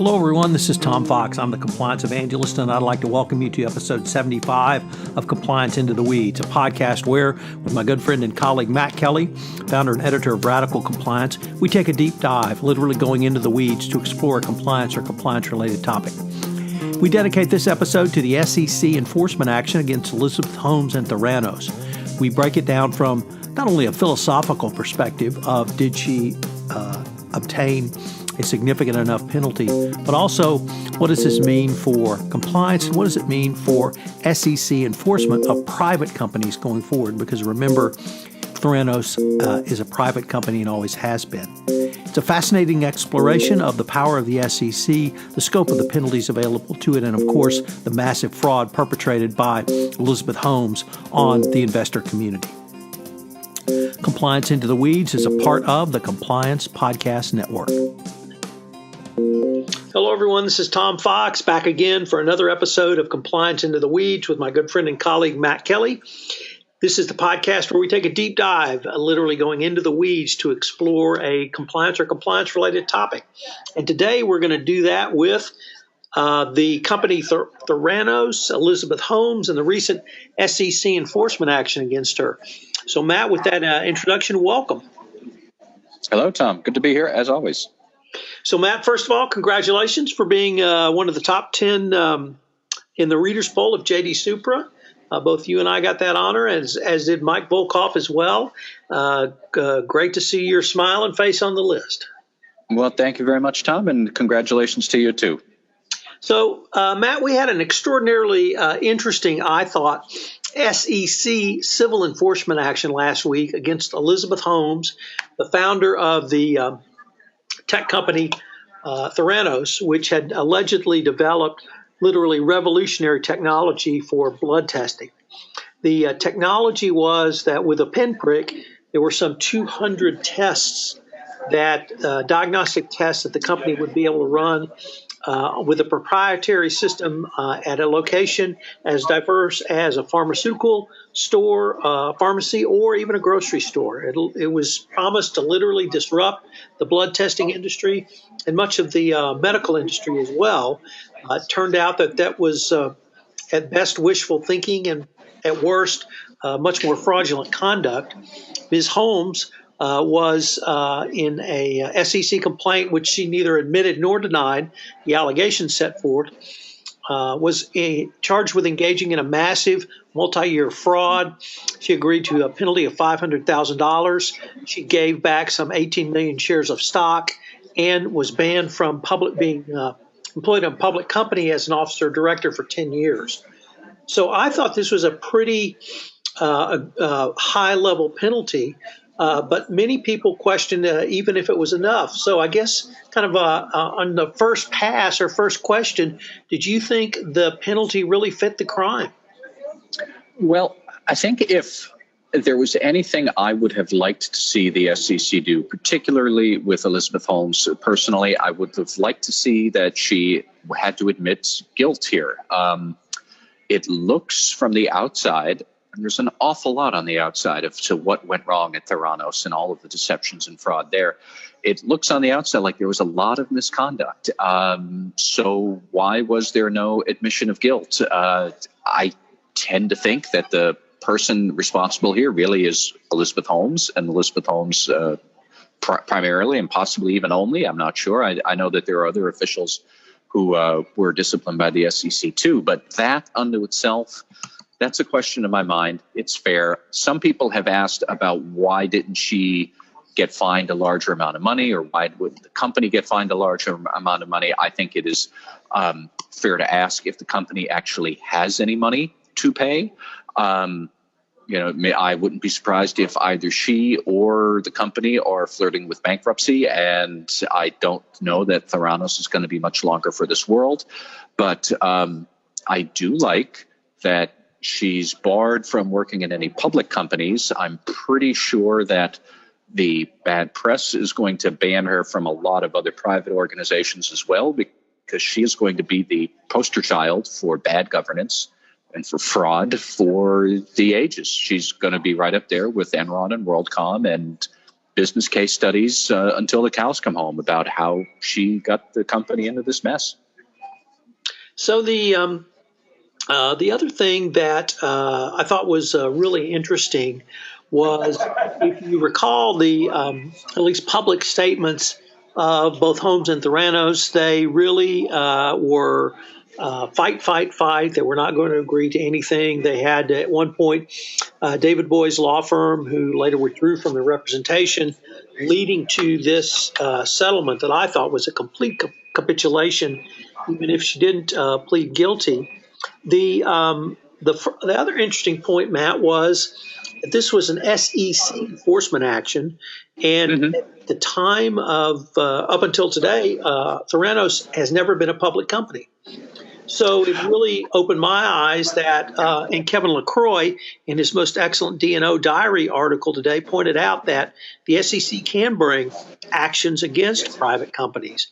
Hello, everyone. This is Tom Fox. I'm the Compliance Evangelist, and I'd like to welcome you to episode 75 of Compliance Into the Weeds, a podcast where, with my good friend and colleague Matt Kelly, founder and editor of Radical Compliance, we take a deep dive, literally going into the weeds to explore a compliance or compliance-related topic. We dedicate this episode to the SEC enforcement action against Elizabeth Holmes and Theranos. We break it down from not only a philosophical perspective of did she obtain a significant enough penalty, but also what does this mean for compliance and what does it mean for SEC enforcement of private companies going forward? Because remember, Theranos is a private company and always has been. It's a fascinating exploration of the power of the SEC, the scope of the penalties available to it, and of course, the massive fraud perpetrated by Elizabeth Holmes on the investor community. Compliance Into the Weeds is a part of the Compliance Podcast Network. Hello, everyone. This is Tom Fox back again for another episode of Compliance Into the Weeds with my good friend and colleague, Matt Kelly. This is the podcast where we take a deep dive, literally going into the weeds to explore a compliance or compliance-related topic. And today we're going to do that with the company Theranos, Elizabeth Holmes, and the recent SEC enforcement action against her. So, Matt, with that introduction, welcome. Hello, Tom. Good to be here, as always. So, Matt, first of all, congratulations for being one of the top 10 in the Reader's Poll of J.D. Supra. Both you and I got that honor, as did Mike Volkoff as well. Great to see your smiling face on the list. Well, thank you very much, Tom, and congratulations to you, too. So, Matt, we had an extraordinarily interesting, I thought, SEC civil enforcement action last week against Elizabeth Holmes, the founder of the tech company Theranos, which had allegedly developed literally revolutionary technology for blood testing. The technology was that with a pinprick, there were some 200 tests that diagnostic tests that the company would be able to run with a proprietary system at a location as diverse as a pharmaceutical store, pharmacy, or even a grocery store. It was promised to literally disrupt the blood testing industry and much of the medical industry as well. It turned out that was at best wishful thinking and at worst much more fraudulent conduct. Ms. Holmes was in a SEC complaint, which she neither admitted nor denied. The allegations set forth was charged with engaging in a massive multi-year fraud. She agreed to a penalty of $500,000. She gave back some 18 million shares of stock and was banned from being employed in a public company as an officer or director for 10 years. So I thought this was a pretty high-level penalty. But many people questioned even if it was enough. So I guess kind of on the first pass or first question, did you think the penalty really fit the crime? Well, I think if there was anything I would have liked to see the SEC do, particularly with Elizabeth Holmes personally, I would have liked to see that she had to admit guilt here. It looks from the outside, and there's an awful lot on the outside to what went wrong at Theranos and all of the deceptions and fraud there. It looks on the outside like there was a lot of misconduct. So why was there no admission of guilt? I tend to think that the person responsible here really is Elizabeth Holmes, and Elizabeth Holmes primarily and possibly even only. I'm not sure. I know that there are other officials who were disciplined by the SEC too, but that unto itself, that's a question in my mind. It's fair. Some people have asked about why didn't she get fined a larger amount of money, or why would the company get fined a larger amount of money? I think it is fair to ask if the company actually has any money to pay. I wouldn't be surprised if either she or the company are flirting with bankruptcy, and I don't know that Theranos is going to be much longer for this world. But I do like that she's barred from working in any public companies. I'm pretty sure that the bad press is going to ban her from a lot of other private organizations as well, because she is going to be the poster child for bad governance and for fraud for the ages. She's going to be right up there with Enron and WorldCom and business case studies until the cows come home about how she got the company into this mess. So the other thing that I thought was really interesting was, if you recall the at least public statements of both Holmes and Theranos, they really were fight, fight, fight. They were not going to agree to anything. They had at one point David Boy's law firm, who later withdrew from the representation, leading to this settlement that I thought was a complete capitulation, even if she didn't plead guilty. The other interesting point, Matt, was that this was an SEC enforcement action, and at the time of up until today, Theranos has never been a public company. So it really opened my eyes that, and Kevin LaCroix, in his most excellent D&O Diary article today, pointed out that the SEC can bring actions against private companies.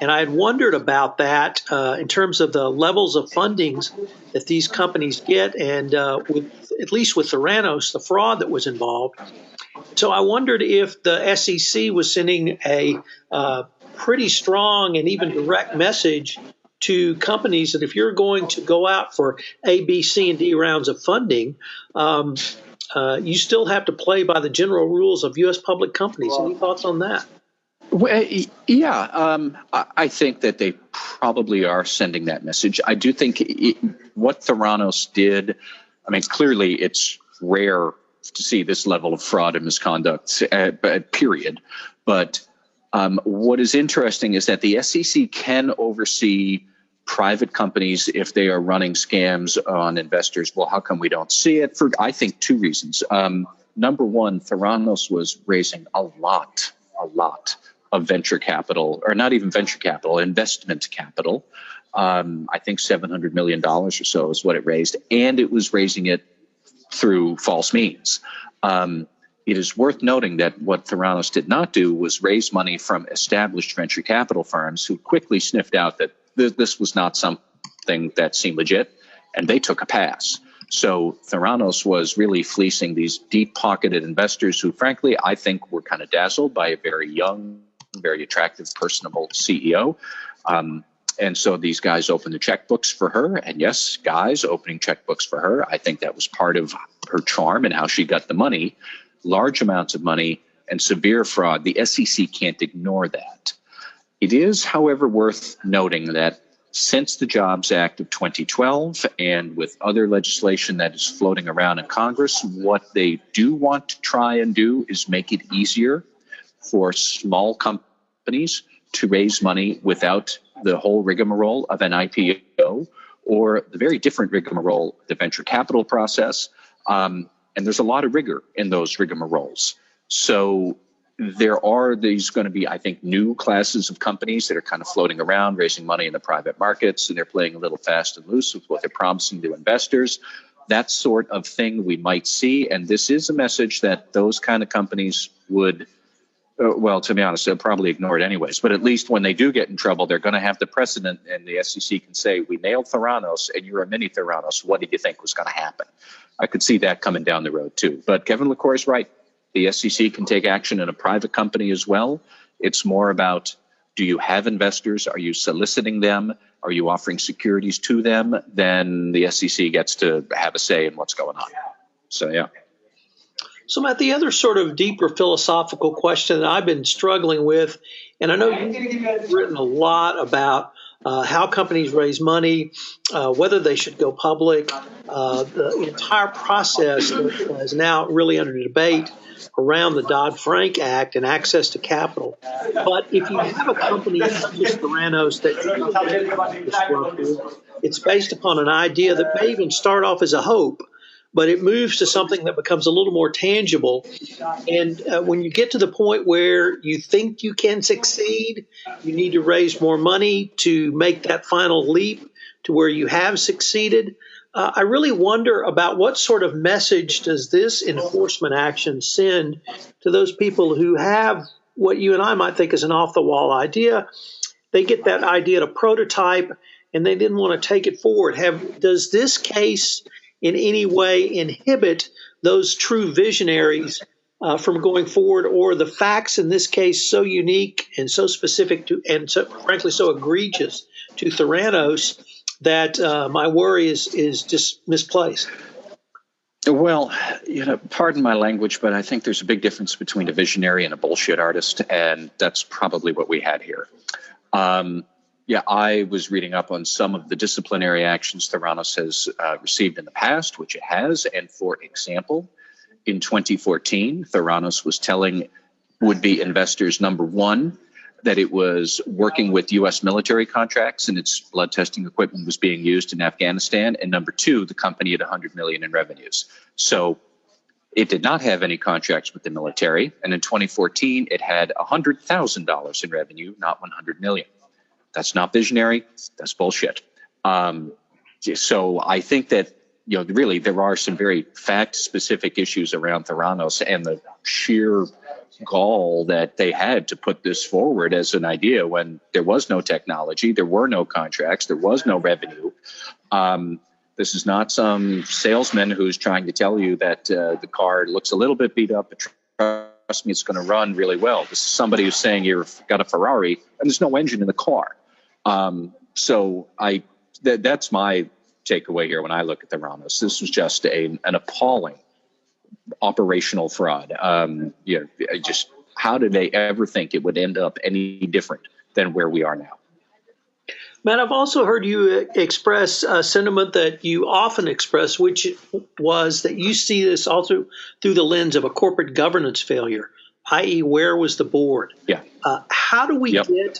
And I had wondered about that in terms of the levels of fundings that these companies get, and at least with Theranos, the fraud that was involved. So I wondered if the SEC was sending a pretty strong and even direct message to companies that if you're going to go out for A, B, C, and D rounds of funding, you still have to play by the general rules of U.S. public companies. Any thoughts on that? Well, yeah, I think that they probably are sending that message. I do think what Theranos did, I mean, clearly it's rare to see this level of fraud and misconduct, period. But what is interesting is that the SEC can oversee private companies if they are running scams on investors. Well, how come we don't see it? For, I think, two reasons. Number one, Theranos was raising a lot of venture capital, or not even venture capital, investment capital. I think $700 million or so is what it raised, and it was raising it through false means. It is worth noting that what Theranos did not do was raise money from established venture capital firms who quickly sniffed out that this was not something that seemed legit, and they took a pass. So Theranos was really fleecing these deep-pocketed investors who, frankly, I think were kind of dazzled by a very young, very attractive, personable CEO. And so these guys opened the checkbooks for her. And yes, guys opening checkbooks for her, I think that was part of her charm and how she got the money, large amounts of money and severe fraud. The SEC can't ignore that. It is, however, worth noting that since the Jobs Act of 2012 and with other legislation that is floating around in Congress, what they do want to try and do is make it easier for small companies to raise money without the whole rigmarole of an IPO or the very different rigmarole, the venture capital process. And there's a lot of rigor in those rigmaroles. So there are these going to be, I think, new classes of companies that are kind of floating around, raising money in the private markets, and they're playing a little fast and loose with what they're promising to investors. That sort of thing we might see. And this is a message that those kind of companies would, well, to be honest, they'll probably ignore it anyways. But at least when they do get in trouble, they're going to have the precedent, and the SEC can say, we nailed Theranos and you're a mini Theranos. What did you think was going to happen? I could see that coming down the road, too. But Kevin LaCroix is right. The SEC can take action in a private company as well. It's more about, do you have investors? Are you soliciting them? Are you offering securities to them? Then the SEC gets to have a say in what's going on. So, yeah. So, Matt, the other sort of deeper philosophical question that I've been struggling with, and I know you've written a lot about how companies raise money, whether they should go public, the entire process is now really under debate around the Dodd-Frank Act and access to capital. But if you have a company such as Theranos that is disruptive, it's based upon an idea that may even start off as a hope, but it moves to something that becomes a little more tangible. And when you get to the point where you think you can succeed, you need to raise more money to make that final leap to where you have succeeded. I really wonder about what sort of message does this enforcement action send to those people who have what you and I might think is an off-the-wall idea. They get that idea to prototype, and they didn't want to take it forward. Does this case in any way inhibit those true visionaries from going forward, or the facts in this case so unique and so specific to, and so, frankly, so egregious to Theranos that my worry is just misplaced? Well, pardon my language, but I think there's a big difference between a visionary and a bullshit artist, and that's probably what we had here. I was reading up on some of the disciplinary actions Theranos has received in the past, which it has. And for example, in 2014, Theranos was telling would-be investors, number one, that it was working with U.S. military contracts and its blood testing equipment was being used in Afghanistan. And number two, the company had $100 million in revenues. So it did not have any contracts with the military. And in 2014, it had $100,000 in revenue, not $100 million. That's not visionary. That's bullshit. So I think that, really there are some very fact-specific issues around Theranos and the sheer gall that they had to put this forward as an idea when there was no technology, there were no contracts, there was no revenue. This is not some salesman who's trying to tell you that the car looks a little bit beat up, but trust me, it's going to run really well. This is somebody who's saying you've got a Ferrari and there's no engine in the car. That's my takeaway here when I look at Theranos. This was just an appalling operational fraud. Just how did they ever think it would end up any different than where we are now? Matt, I've also heard you express a sentiment that you often express, which was that you see this also through the lens of a corporate governance failure, i.e., where was the board? Yeah. How do we get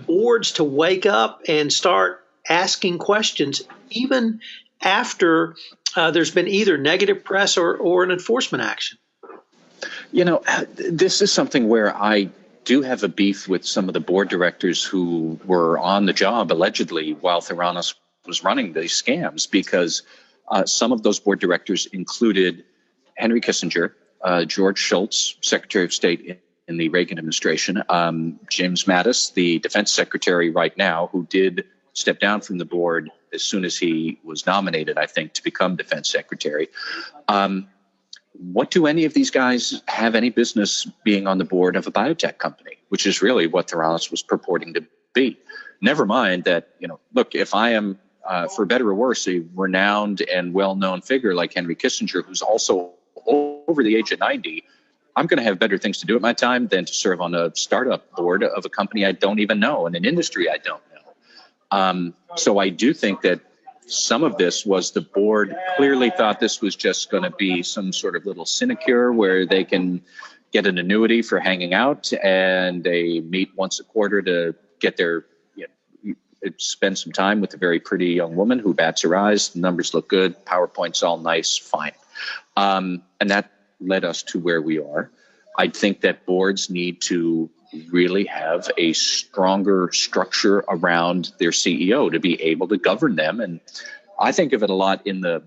boards to wake up and start asking questions, even after there's been either negative press or an enforcement action? This is something where I do have a beef with some of the board directors who were on the job allegedly while Theranos was running these scams, because some of those board directors included Henry Kissinger, George Shultz, Secretary of State in the Reagan administration, James Mattis, the defense secretary right now, who did step down from the board as soon as he was nominated, I think, to become defense secretary. What do any of these guys have any business being on the board of a biotech company, which is really what Theranos was purporting to be? Never mind that, look, if I am, for better or worse, a renowned and well-known figure like Henry Kissinger, who's also over the age of 90, I'm going to have better things to do at my time than to serve on a startup board of a company I don't even know and an industry I don't know. So I do think that some of this was the board clearly thought this was just going to be some sort of little sinecure where they can get an annuity for hanging out, and they meet once a quarter to get their, spend some time with a very pretty young woman who bats her eyes. The numbers look good. PowerPoint's all nice. Fine. And that led us to where we are. I think that boards need to really have a stronger structure around their CEO to be able to govern them. And I think of it a lot in the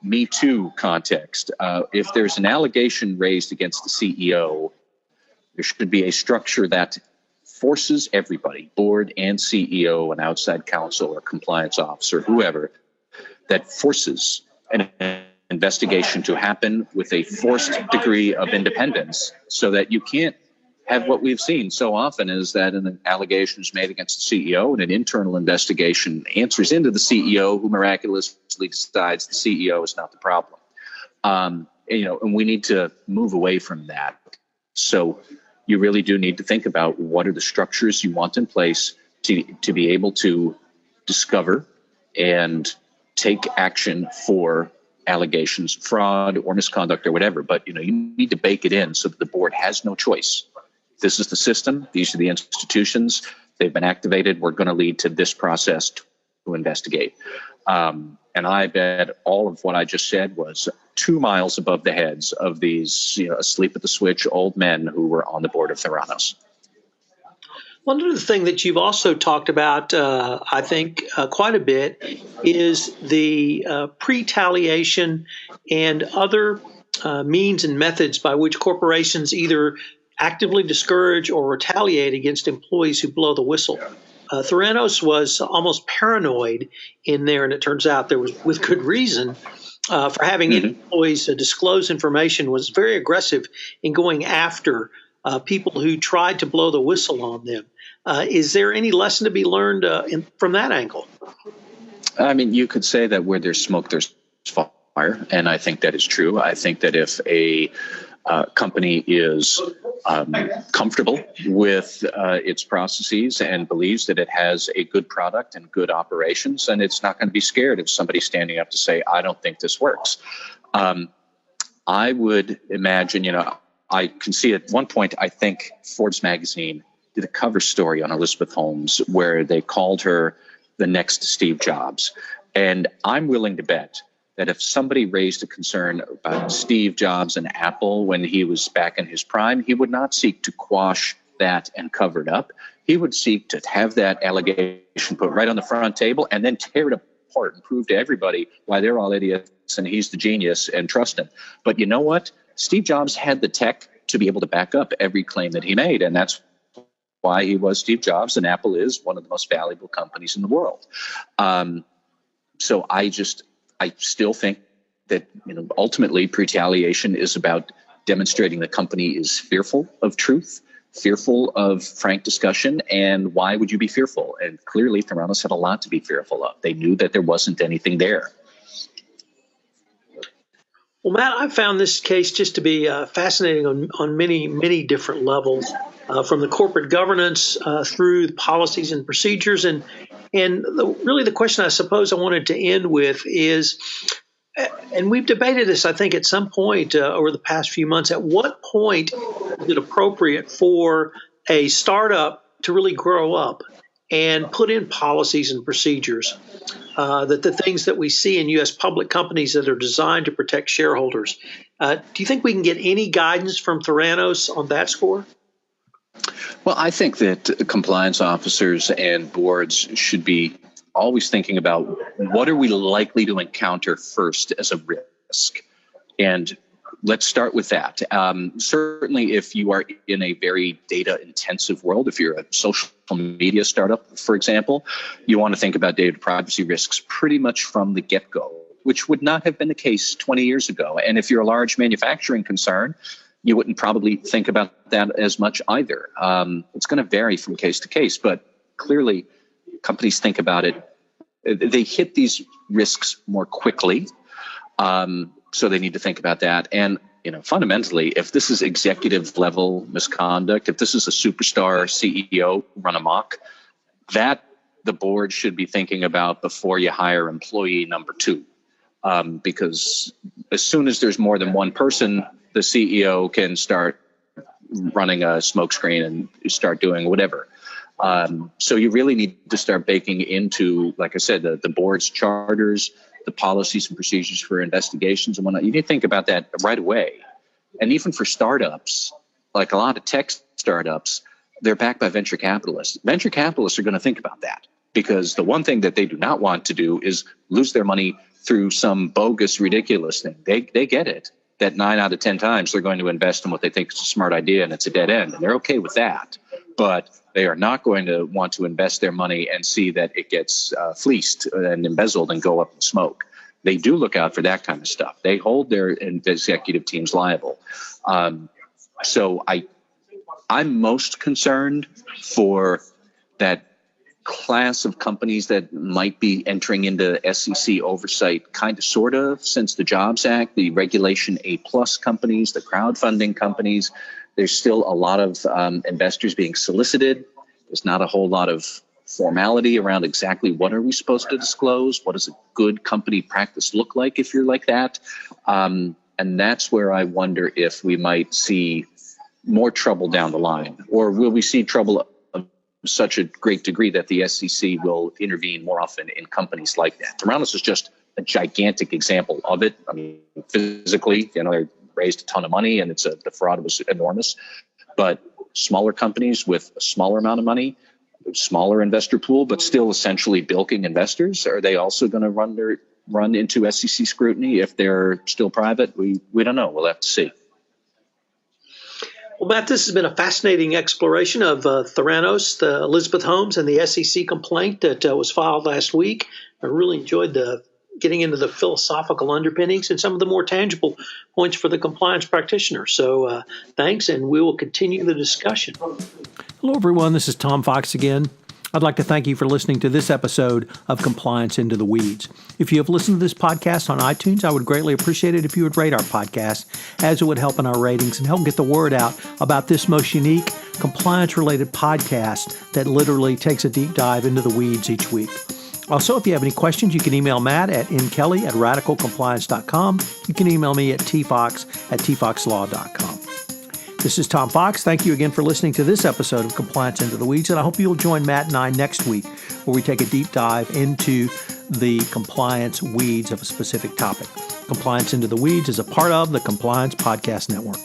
Me Too context. If there's an allegation raised against the CEO, there should be a structure that forces everybody, board and CEO and outside counsel or compliance officer, whoever, that forces an investigation to happen with a forced degree of independence, so that you can't have what we've seen so often is that an allegation is made against the CEO and an internal investigation answers into the CEO, who miraculously decides the CEO is not the problem. And we need to move away from that. So you really do need to think about what are the structures you want in place to be able to discover and take action for allegations, fraud or misconduct or whatever. But, you need to bake it in so that the board has no choice. This is the system. These are the institutions. They've been activated. We're going to lead to this process to investigate. And I bet all of what I just said was 2 miles above the heads of these asleep at the switch old men who were on the board of Theranos. One other thing that you've also talked about, I think, quite a bit is the pre-taliation and other means and methods by which corporations either actively discourage or retaliate against employees who blow the whistle. Theranos was almost paranoid in there, and it turns out there was with good reason, for having employees disclose information was very aggressive in going after people who tried to blow the whistle on them. Is there any lesson to be learned from that angle? I mean, you could say that where there's smoke, there's fire, and I think that is true. I think that if a company is comfortable with its processes and believes that it has a good product and good operations, and it's not going to be scared of somebody standing up to say, I don't think this works. I would imagine, I can see at one point, I think Forbes magazine did a cover story on Elizabeth Holmes where they called her the next Steve Jobs. And I'm willing to bet that if somebody raised a concern about Steve Jobs and Apple when he was back in his prime, he would not seek to quash that and cover it up. He would seek to have that allegation put right on the front table and then tear it apart and prove to everybody why they're all idiots and he's the genius and trust him. But you know what? Steve Jobs had the tech to be able to back up every claim that he made, and that's why he was Steve Jobs, and Apple is one of the most valuable companies in the world. So I still think that ultimately retaliation is about demonstrating the company is fearful of truth, fearful of frank discussion. And why would you be fearful? And clearly Theranos had a lot to be fearful of. They knew that there wasn't anything there. Well, Matt, I found this case just to be fascinating on many, many different levels, from the corporate governance through the policies and procedures. And really the question I suppose I wanted to end with is, and we've debated this, I think, at some point over the past few months, at what point is it appropriate for a startup to really grow up and put in policies and procedures that the things that we see in U.S. public companies that are designed to protect shareholders. Do you think we can get any guidance from Theranos on that score? Well, I think that compliance officers and boards should be always thinking about what are we likely to encounter first as a risk. And let's start with that. Certainly, if you are in a very data-intensive world, if you're a social media startup, for example, you want to think about data privacy risks pretty much from the get-go, which would not have been the case 20 years ago. And if you're a large manufacturing concern, you wouldn't probably think about that as much either. It's going to vary from case to case, but clearly companies think about it. They hit these risks more quickly. So they need to think about that. And, fundamentally, if this is executive level misconduct, if this is a superstar CEO run amok, that the board should be thinking about before you hire employee number 2. Because as soon as there's more than one person, the CEO can start running a smokescreen and start doing whatever. So you really need to start baking into, like I said, the board's charters, the policies and procedures for investigations and whatnot. You need to think about that right away. And even for startups, like a lot of tech startups, they're backed by venture capitalists. Venture capitalists are going to think about that because the one thing that they do not want to do is lose their money through some bogus, ridiculous thing. They get it, that 9 out of 10 times they're going to invest in what they think is a smart idea and it's a dead end. And they're okay with that. But they are not going to want to invest their money and see that it gets fleeced and embezzled and go up in smoke. They do look out for that kind of stuff. They hold their executive teams liable. So I'm most concerned for that class of companies that might be entering into SEC oversight, kind of, sort of, since the Jobs Act, the Regulation A+ companies, the crowdfunding companies. There's still a lot of investors being solicited. There's not a whole lot of formality around exactly what are we supposed to disclose. What does a good company practice look like if you're like that? And that's where I wonder if we might see more trouble down the line, or will we see trouble of such a great degree that the SEC will intervene more often in companies like that. Theranos is just a gigantic example of it. I mean, physically, they raised a ton of money and the fraud was enormous. But smaller companies with a smaller amount of money, smaller investor pool, but still essentially bilking investors, are they also going to run into SEC scrutiny if they're still private? We don't know. We'll have to see. Well, Matt, this has been a fascinating exploration of Theranos, the Elizabeth Holmes, and the SEC complaint that was filed last week. I really enjoyed the getting into the philosophical underpinnings and some of the more tangible points for the compliance practitioner. So thanks, and we will continue the discussion. Hello, everyone. This is Tom Fox again. I'd like to thank you for listening to this episode of Compliance Into the Weeds. If you have listened to this podcast on iTunes, I would greatly appreciate it if you would rate our podcast, as it would help in our ratings and help get the word out about this most unique compliance-related podcast that literally takes a deep dive into the weeds each week. Also, if you have any questions, you can email Matt at nkelly@radicalcompliance.com. You can email me at tfox@tfoxlaw.com. This is Tom Fox. Thank you again for listening to this episode of Compliance Into the Weeds, and I hope you'll join Matt and I next week, where we take a deep dive into the compliance weeds of a specific topic. Compliance Into the Weeds is a part of the Compliance Podcast Network.